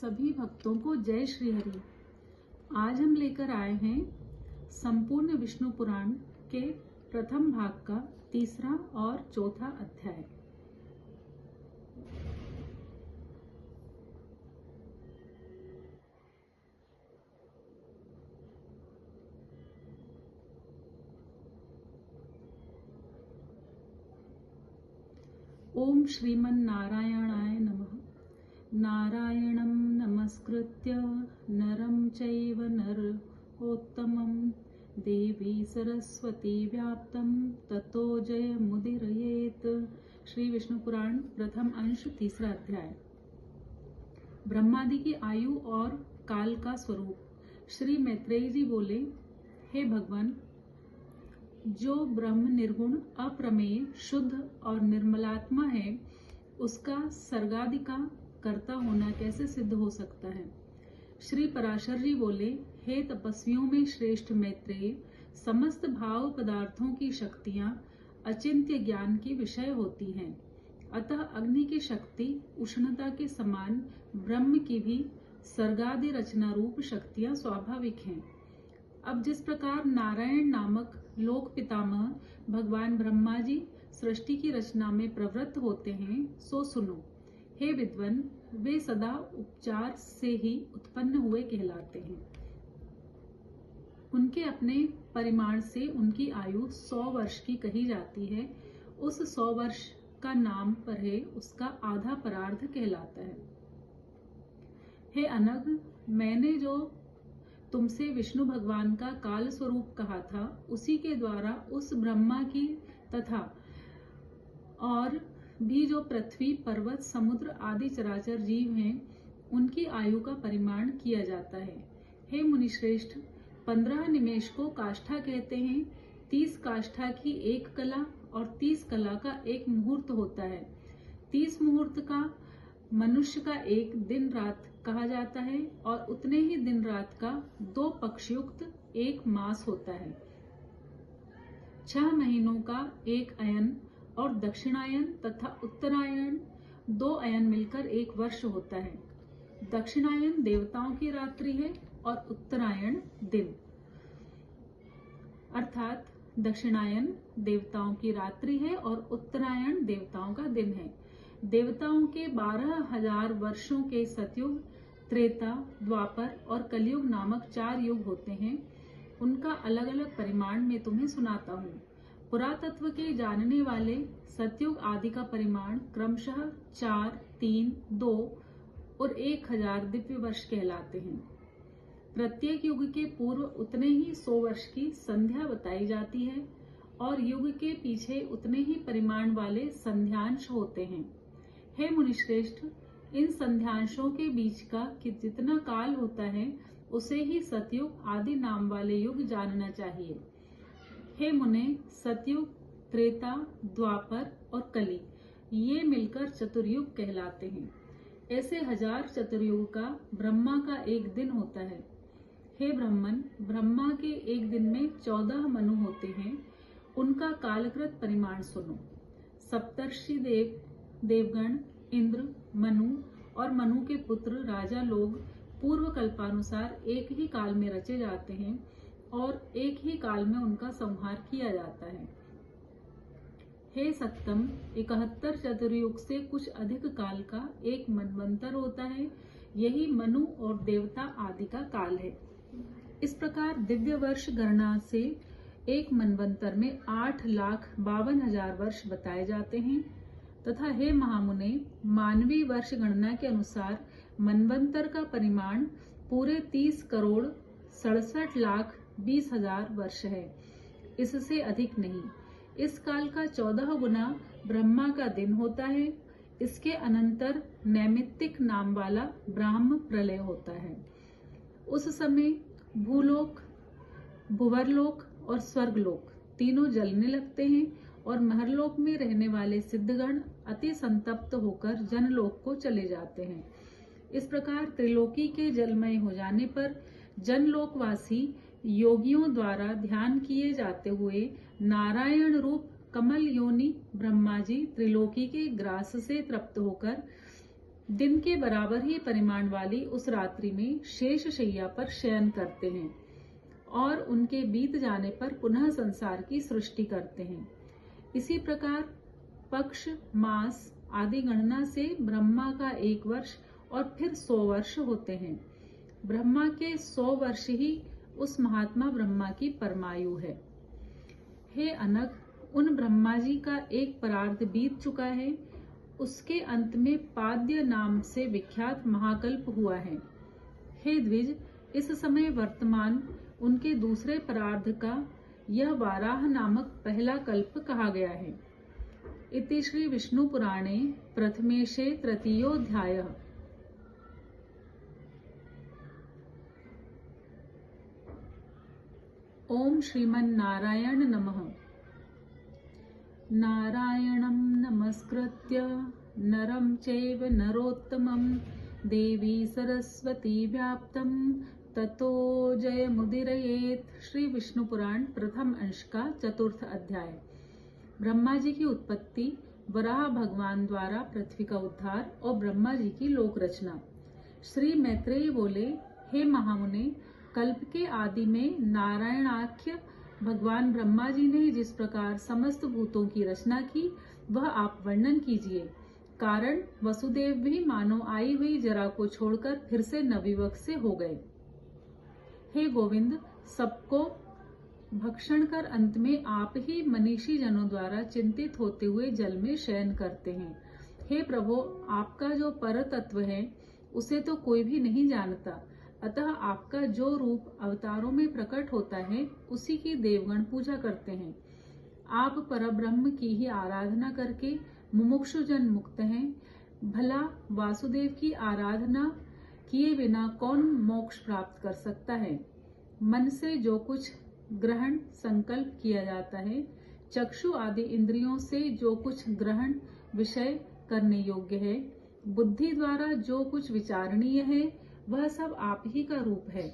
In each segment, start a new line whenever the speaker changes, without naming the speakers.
सभी भक्तों को जय श्री हरि। आज हम लेकर आए हैं संपूर्ण विष्णु पुराण के प्रथम भाग का तीसरा और चौथा अध्याय। ओम श्रीमन नारायणाय नमः। नारायणं नमस्कृत्य नरं चैव नरोत्तमं देवी सरस्वती व्याप्तं ततो जयमुदीरयेत्। श्री विष्णु पुराण प्रथम अंश तीसरा अध्याय। ब्रह्मादि की आयु और काल का स्वरूप। श्री मैत्रेय जी बोले, हे भगवान, जो ब्रह्म निर्गुण अप्रमेय शुद्ध और निर्मलात्मा है, उसका सर्गादि का कर्ता होना कैसे सिद्ध हो सकता है। श्री पराशर जी बोले, हे तपस्वियों में श्रेष्ठ मैत्रेय, समस्त भाव पदार्थों की शक्तियां अचिंत्य ज्ञान की विषय होती हैं। अतः अग्नि की शक्ति उष्णता के समान ब्रह्म की भी सर्गादि रचना रूप शक्तियां स्वाभाविक हैं। अब जिस प्रकार नारायण नामक लोक पितामह भगवान ब्रह्मा जी सृष्टि की रचना में प्रवृत्त होते हैं, सो सुनो। हे विद्वन, वे सदा उपचार से ही उत्पन्न हुए कहलाते हैं। उनके अपने परिमाण से उनकी आयु 100 वर्ष की कही जाती है। उस 100 वर्ष का नाम पर है, उसका आधा परार्ध कहलाता है। हे अनघ, मैंने जो तुमसे विष्णु भगवान का काल स्वरूप कहा था, उसी के द्वारा उस ब्रह्मा की तथा और भी जो पृथ्वी, पर्वत, समुद्र आदि चराचर जीव हैं, उनकी आयु का परिमाण किया जाता है। हे मुनिश्रेष्ठ, 15 निमेष को काष्ठा कहते हैं। 30 काष्ठा की एक कला और 30 कला का एक मुहूर्त होता है। 30 मुहूर्त का मनुष्य का एक दिन रात कहा जाता है और उतने ही दिन रात का 2 पक्षयुक्त एक मास होता है। 6 महीनों का एक अयन और दक्षिणायन तथा उत्तरायण 2 अयन मिलकर एक वर्ष होता है। दक्षिणायन देवताओं की रात्रि है और उत्तरायण दिन, अर्थात दक्षिणायन देवताओं की रात्रि है और उत्तरायण देवताओं का दिन है। देवताओं के 12,000 वर्षों के सतयुग, त्रेता, द्वापर और कलयुग नामक 4 युग होते हैं। उनका अलग अलग परिमाण में तुम्हें सुनाता हूँ। पुरातत्व के जानने वाले सतयुग आदि का परिमाण क्रमशः 4, 3, 2 और 1000 दिव्य वर्ष कहलाते हैं। प्रत्येक युग के पूर्व उतने ही 100 वर्ष की संध्या बताई जाती है और युग के पीछे उतने ही परिमाण वाले संध्यांश होते हैं। हे मुनिश्रेष्ठ, इन संध्यांशों के बीच का कि जितना काल होता है, उसे ही सतयुग आदि नाम वाले युग जानना चाहिए। हे मुने, सतयुग, त्रेता, द्वापर और कली ये मिलकर चतुर्युग कहलाते हैं। ऐसे 1000 चतुर्युग का ब्रह्मा का एक दिन होता है। हे ब्रह्मन, ब्रह्मा के एक दिन में 14 मनु होते हैं। उनका कालकृत परिमाण सुनो। सप्तर्षि देवगण, इंद्र, मनु और मनु के पुत्र राजा लोग पूर्व कल्पानुसार एक ही काल में रचे जाते हैं और एक ही काल में उनका संहार किया जाता है। हे सत्तम, 71 चतुर्युग से कुछ अधिक काल का एक मनवंतर होता है। यही मनु और देवता आदि का काल है। इस प्रकार दिव्य वर्ष गणना से एक मनवंतर में 8,52,000 वर्ष बताए जाते हैं तथा हे महामुने, मानवीय वर्ष गणना के अनुसार मनवंतर का परिमाण पूरे 30,67,20,000 वर्ष है, इससे अधिक नहीं। इस काल का 14 गुना ब्रह्मा का दिन होता है। इसके अनंतर नैमित्तिक नाम वाला ब्राह्म प्रलय होता है। उस समय भूलोक, भुवरलोक और स्वर्गलोक तीनों जलने लगते हैं और महरलोक में रहने वाले सिद्धगण अति संतप्त होकर जनलोक को चले जाते हैं। इस प्रकार त्रिलोकी के जलमय हो जाने पर जनलोकवासी योगियों द्वारा ध्यान किए जाते हुए नारायण रूप कमल योनि ब्रह्मा जी त्रिलोकी के ग्रास से तृप्त होकर दिन के बराबर ही परिमाण वाली उस रात्रि में शेष शैया पर शयन करते हैं और उनके बीत जाने पर पुनः संसार की सृष्टि करते हैं। इसी प्रकार पक्ष, मास आदि गणना से ब्रह्मा का 1 वर्ष और फिर 100 वर्ष होते हैं। ब्रह्मा के 100 वर्ष ही उस महात्मा ब्रह्मा की परमायु है। हे अनग, उन ब्रह्मा जी का एक परार्ध बीत चुका है, उसके अंत में पाद्य नाम से विख्यात महाकल्प हुआ है। हे द्विज, इस समय वर्तमान उनके दूसरे परार्ध का यह वाराह नामक पहला कल्प कहा गया है। इति श्री विष्णु पुराणे प्रथमेशे तृतीयोऽध्यायः। ओम श्रीमन्नारायण नमः। नारायणं नमस्कृत्य नरं चैव नरोत्तमं देवी सरस्वती व्याप्तं ततो जयमुदीरयेत्। श्री विष्णु पुराण प्रथम अंश का 4th अध्याय। ब्रह्मा जी की उत्पत्ति, वराह भगवान द्वारा पृथ्वी का उद्धार और ब्रह्मा जी की लोक रचना। श्री मैत्रेय बोले, हे महामुने, कल्प के आदि में नारायणाख्य भगवान ब्रह्मा जी ने जिस प्रकार समस्त भूतों की रचना की वह आप वर्णन कीजिए। कारण वसुदेव भी मानो आई हुई जरा को छोड़कर फिर से नवयुवक से हो गए। हे गोविंद, सबको भक्षण कर अंत में आप ही मनीषी जनों द्वारा चिंतित होते हुए जल में शयन करते हैं। हे प्रभु, आपका जो पर तत्व है उसे तो कोई भी नहीं जानता, अतः आपका जो रूप अवतारों में प्रकट होता है उसी की देवगण पूजा करते हैं। आप परब्रह्म की ही आराधना करके मुमुक्षु जन मुक्त हैं। भला वासुदेव की आराधना किए बिना कौन मोक्ष प्राप्त कर सकता है? मन से जो कुछ ग्रहण संकल्प किया जाता है, चक्षु आदि इंद्रियों से जो कुछ ग्रहण विषय करने योग्य है, बुद्धि द्वारा जो कुछ विचारणीय है, वह सब आप ही का रूप है।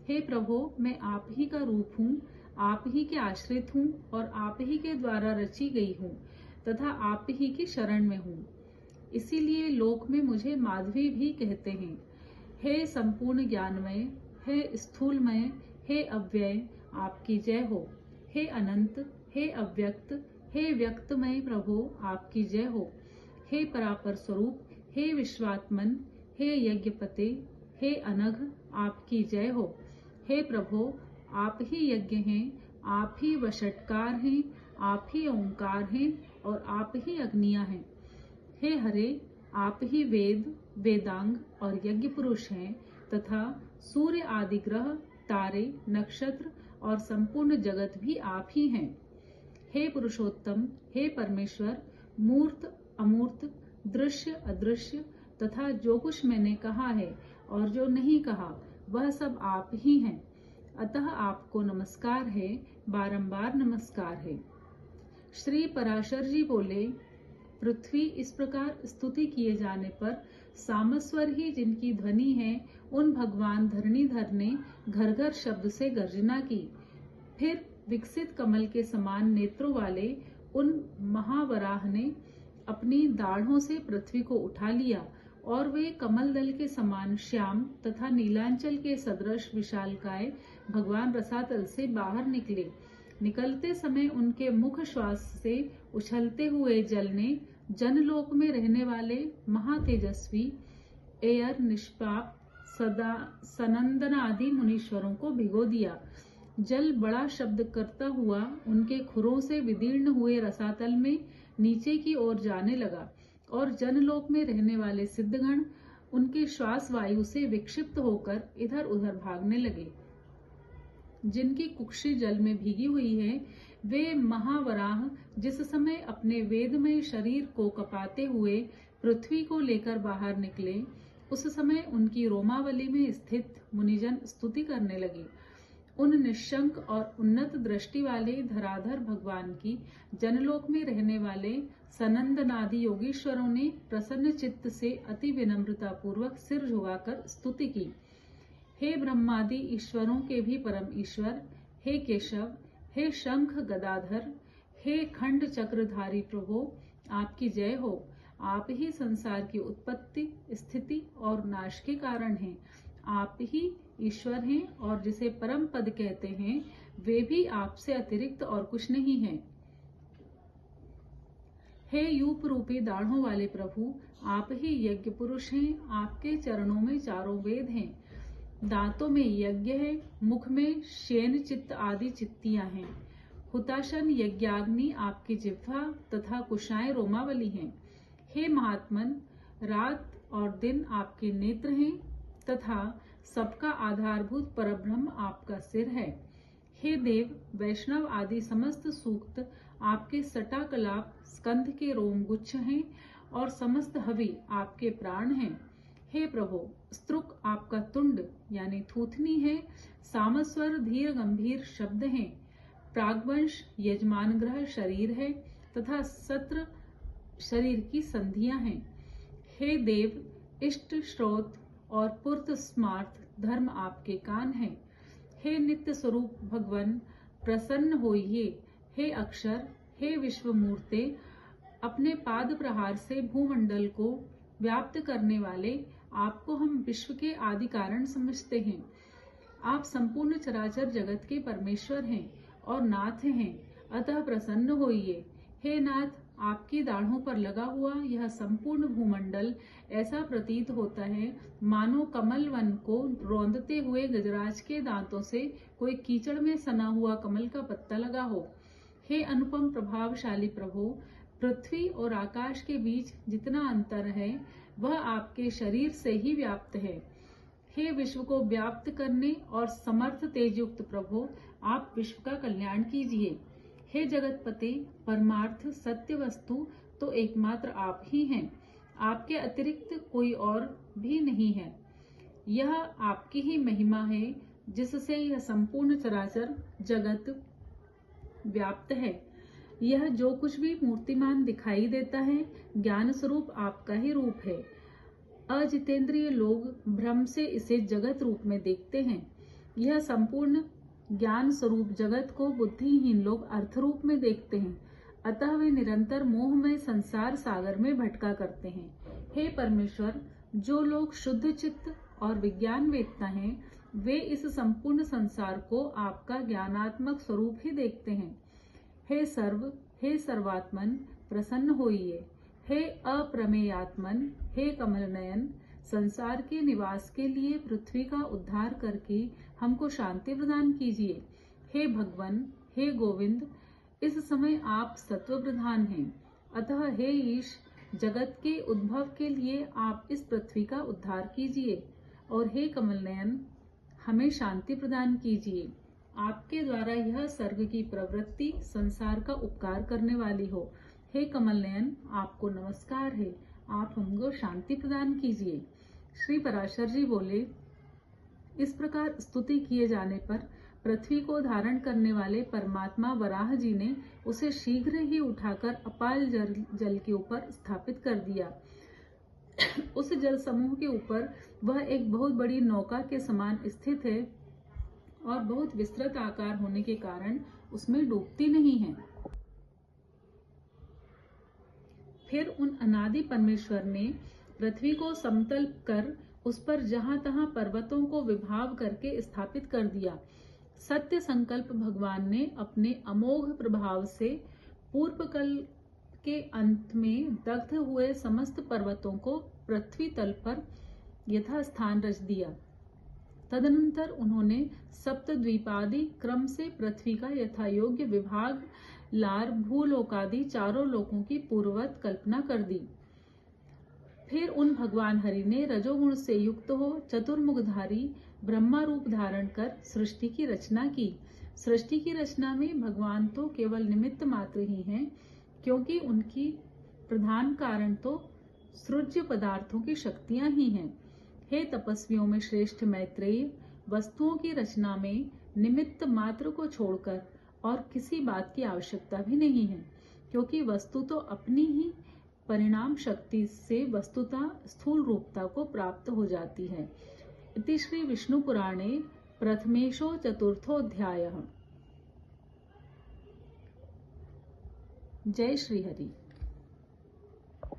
हे प्रभु, मैं आप ही का रूप हूँ, आप ही के आश्रित हूँ और आप ही के द्वारा रची गई हूँ तथा आप ही की शरण में हूँ। इसीलिए लोक में मुझे माधवी भी कहते हैं। हे संपूर्ण ज्ञानमय, हे स्थूलमय, हे अव्यय, आपकी जय हो। हे अनंत, हे अव्यक्त, हे व्यक्तमय प्रभु, आपकी जय हो। हे परापर स्वरूप, हे विश्वात्मन, हे यज्ञपते, हे अनघ, आपकी जय हो। हे प्रभु, आप ही यज्ञ हैं, आप ही वषट्कार हैं, आप ही ओंकार हैं और आप ही अग्नियां हैं। हे हरे, आप ही वेद, वेदांग और यज्ञ पुरुष हैं तथा सूर्य आदि ग्रह, तारे, नक्षत्र और संपूर्ण जगत भी आप ही हैं। हे पुरुषोत्तम, हे परमेश्वर, मूर्त अमूर्त, दृश्य अदृश्य तथा जो कुछ मैंने कहा है और जो नहीं कहा वह सब आप ही हैं। अतः आपको नमस्कार है, बारंबार नमस्कार है। श्री पराशर जी बोले, पृथ्वी इस प्रकार स्तुति किए जाने पर सामस्वर ही जिनकी ध्वनि है, उन भगवान धरणीधर ने घर घर शब्द से गर्जना की। फिर विकसित कमल के समान नेत्रों वाले उन महावराह ने अपनी दाढ़ों से पृथ्वी को उठा लिया और वे कमल दल के समान श्याम तथा नीलांचल के सदृश विशालकाय भगवान रसातल से बाहर निकले। निकलते समय उनके मुख श्वास से उछलते हुए जल ने जनलोक में रहने वाले महातेजस्वी एयर, निष्पाप, सदा सनंदन आदि मुनीश्वरों को भिगो दिया। जल बड़ा शब्द करता हुआ उनके खुरों से विदीर्ण हुए रसातल में नीचे की ओर जाने लगा और जनलोक में रहने वाले सिद्धगण उनके श्वास वायु से विक्षिप्त होकर इधर उधर भागने लगे। जिनकी कुक्षी जल में भीगी हुई है, वे महावराह जिस समय अपने वेदमय शरीर को कपाते हुए पृथ्वी को लेकर बाहर निकले, उस समय उनकी रोमावली में स्थित मुनिजन स्तुति करने लगे। उन निशंक और उन्नत दृष्टि वाले धराधर भगवान की जनलोक में रहने वाले सनंदनादि योगीश्वरों ने प्रसन्न चित्त से अति विनम्रता पूर्वक सिर झुकाकर स्तुति की। हे ब्रह्मादि ईश्वरों के भी परम ईश्वर, हे केशव, हे शंख गदाधर, हे खंड चक्रधारी प्रभु, आपकी जय हो। आप ही संसार की उत्पत्ति, स्थिति और नाश के कारण हैं। आप ही ईश्वर हैं और जिसे परम पद कहते हैं वे भी आपसे अतिरिक्त और कुछ नहीं है। हे यूप रूपी दाढ़ों वाले प्रभु, आप ही यज्ञ पुरुष हैं। आपके चरणों में चारों वेद हैं, दांतों में यज्ञ है, मुख में शेन चित्त आदि चित्तियां हैं। हुताशन यज्ञाग्नि आपकी जिह्वा तथा कुशाएं रोमावली हैं। हे महात्मन, रात और दिन आपके नेत्र हैं तथा सबका आधारभूत परब्रह्म आपका सिर है। हे देव, वैष्णव आदि समस्त सूक्त आपके सटाकलाप स्कंध के रोमगुच्छ हैं और समस्त हवि आपके प्राण हैं। हे प्रभु, स्त्रुक आपका तुंड यानी थूथनी है, सामस्वर धीर गंभीर शब्द हैं, प्रागवंश यजमान ग्रह शरीर है तथा सत्र शरीर की संधियां हैं। हे देव, इष्ट श्रोत और पुर्त स्मार्थ धर्म आपके कान हैं। हे नित्य स्वरूप भगवन, प्रसन्न होइए। हे अक्षर, हे विश्वमूर्ते, अपने पाद प्रहार से भूमंडल को व्याप्त करने वाले आपको हम विश्व के आदि कारण समझते हैं। आप संपूर्ण चराचर जगत के परमेश्वर हैं और नाथ हैं, अतः प्रसन्न होइए। हे नाथ, आपकी दाढ़ों पर लगा हुआ यह संपूर्ण भूमंडल ऐसा प्रतीत होता है मानो कमल वन को रौंदते हुए गजराज के दांतों से कोई कीचड़ में सना हुआ कमल का पत्ता लगा हो। हे अनुपम प्रभावशाली प्रभु, पृथ्वी और आकाश के बीच जितना अंतर है वह आपके शरीर से ही व्याप्त है। हे विश्व को व्याप्त करने और समर्थ तेजयुक्त प्रभु, आप विश्व का कल्याण कीजिए। हे जगतपते, परमार्थ सत्य वस्तु तो एकमात्र आप ही हैं, आपके अतिरिक्त कोई और भी नहीं है। यह आपकी ही महिमा है जिससे यह संपूर्ण चराचर जगत व्याप्त है। यह जो कुछ भी मूर्तिमान दिखाई देता है ज्ञान स्वरूप आपका ही रूप है। अजितेंद्रिय लोग भ्रम से इसे जगत रूप में देखते हैं। यह संपूर्ण ज्ञान स्वरूप जगत को बुद्धिहीन लोग अर्थ रूप में देखते हैं, अतः वे निरंतर मोह में संसार सागर में भटका करते हैं। हे परमेश्वर, जो लोग शुद्ध चित्त और विज्ञान वेत्ता हैं वे इस संपूर्ण संसार को आपका ज्ञानात्मक स्वरूप ही देखते हैं। हे सर्व, हे सर्वात्मन, प्रसन्न होइए। हे अप्रमेयात्मन, हे कमल नयन, संसार के निवास के लिए पृथ्वी का उद्धार करके हमको शांति प्रदान कीजिए। हे भगवन, हे गोविंद, इस समय आप सत्व प्रधान हैं, अतः हे ईश, जगत के उद्भव के लिए आप इस पृथ्वी का उद्धार कीजिए। और हे कमल नयन, हमें शांति प्रदान कीजिए। आपके द्वारा यह सर्ग की प्रवृत्ति संसार का उपकार करने वाली हो। हे कमल नयन, आपको नमस्कार है, आप हमको शांति प्रदान कीजिए। श्री पराशर जी बोले, इस प्रकार स्तुति किए जाने पर पृथ्वी को धारण करने वाले परमात्मा वराह जी ने उसे शीघ्र ही उठाकर अपाल जल के ऊपर स्थापित कर दिया। उस जल समूह के ऊपर वह एक बहुत बड़ी नौका के समान स्थित है और बहुत विस्तृत आकार होने के कारण उसमें डूबती नहीं है। फिर उन अनादि परमेश्वर ने पृथ्वी को समतल कर उस पर जहां तहां पर्वतों को विभाव करके स्थापित कर दिया। सत्य संकल्प भगवान ने अपने अमोघ प्रभाव से पूर्व कल के अंत में दग्ध हुए समस्त पर्वतों को पृथ्वी तल पर यथास्थान रच दिया। तदनंतर उन्होंने सप्तद्वीपादि क्रम से पृथ्वी का यथायोग्य विभाग लार भूलोकादि चारों लोकों की पूर्ववत कल्पना कर दी। फिर उन भगवान हरि ने रजोगुण से युक्त हो चतुर्मुखधारी ब्रह्मा रूप धारण कर सृष्टि की रचना की। सृष्टि की रचना में भगवान तो केवल निमित्त मात्र ही हैं, क्योंकि उनकी प्रधान कारण तो सृज्य पदार्थों की शक्तियां ही हैं। हे तपस्वियों में श्रेष्ठ मैत्रेय, वस्तुओं की रचना में निमित्त मात्र को छोड़कर और किसी बात की आवश्यकता भी नहीं है, क्योंकि वस्तु तो अपनी ही परिणाम शक्ति से वस्तुतः स्थूल रूपता को प्राप्त हो जाती है। इति श्री विष्णु पुराणे प्रथमेशो चतुर्थोऽध्यायः। जय श्री हरि।